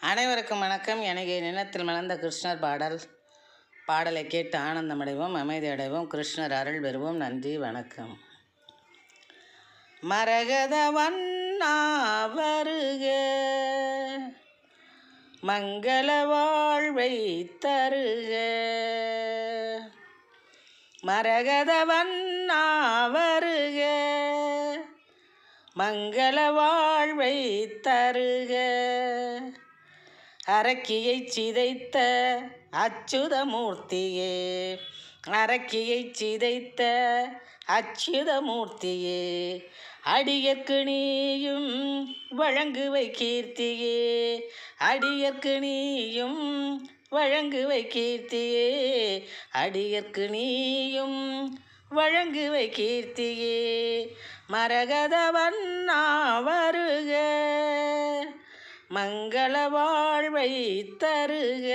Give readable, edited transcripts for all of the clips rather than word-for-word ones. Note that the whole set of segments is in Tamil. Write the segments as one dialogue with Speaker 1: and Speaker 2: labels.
Speaker 1: அனைவருக்கும் வணக்கம். எனக்கு நிலத்தில் மலர்ந்த கிருஷ்ணர் பாடலை கேட்டு ஆனந்தமடைவோம், அமைதி அடைவோம், கிருஷ்ணர் அருள் பெறுவோம். நன்றி, வணக்கம். மரகத வண்ணா வருக, மங்கள வாழ்வை தருக. மரகத வண்ணா வருக, மங்கள வாழ்வை தருக. அரக்கியை சிதைத்த அச்சுதமூர்த்தியே, அரக்கியை சிதைத்த அச்சுதமூர்த்தியே, அடியற்கு நீயும் வழங்குவை கீர்த்தியே, அடியற்கு நீயும் வழங்குவை கீர்த்தியே, அடியற்கு நீயும் வழங்குவை கீர்த்தியே. மரகத வண்ணா வருக, மங்கள வாழ்வை தருக.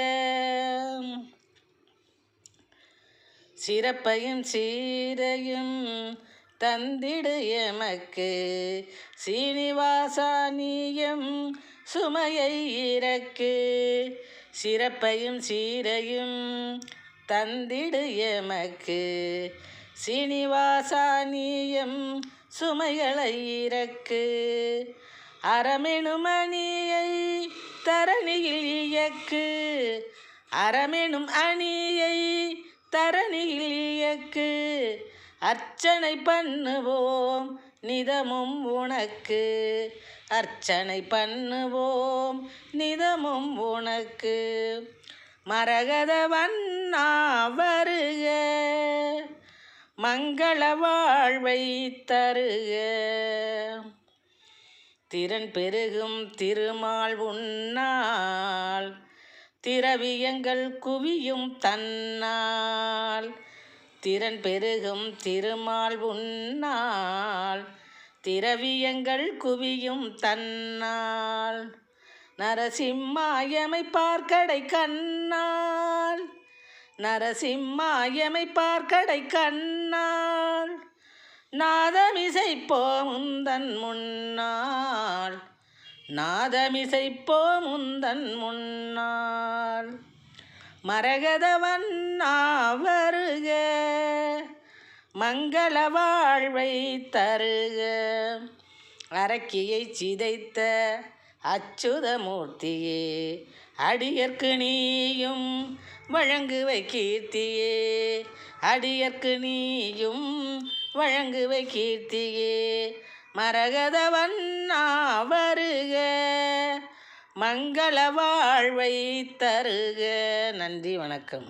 Speaker 1: சிறப்பையும் சீரையும் தந்திடு எமக்கு, சீனிவாசா நீயும் சுமையை இறக்கு. சிறப்பையும் சீரையும் தந்திடு எமக்கு, சீனிவாசா நீயும் சுமைகளை இறக்கு. அறமெனும் அணியை தரணியில் இயக்கு, அறமெனும் அணியை தரணியில் இயக்கு. அர்ச்சனை பண்ணுவோம் நிதமும் உனக்கு, அர்ச்சனை பண்ணுவோம் நிதமும் உனக்கு. மரகத வண்ணா வருக, மங்கள வாழ்வை தருக. திறன் பெருகும் திருமால் உன்னால், திரவியங்கள் குவியும் தன்னால். திறன் பெருகும் திருமால் உன்னால், திரவியங்கள் குவியும் தன்னால். நரசிம்மாயமை பார்க்கடை கண்ணால், நரசிம்மாயமை பார்க்கடை கண்ணால். நாதமிசைப்போம் உந்தன் முன்னால், நாதமிசைப்போம் உந்தன் முன்னால். மரகத வண்ணா வருக, மங்கள வாழ்வை தருக. அரக்கியை சிதைத்த அச்சுதமூர்த்தியே, அடியற்கு நீயும் வழங்குவை கீர்த்தியே, அடியற்கு நீயும் வழங்குவை கீர்த்தியே. மரகத வண்ணா வருக, மங்கள வாழ்வை தருக. நன்றி, வணக்கம்.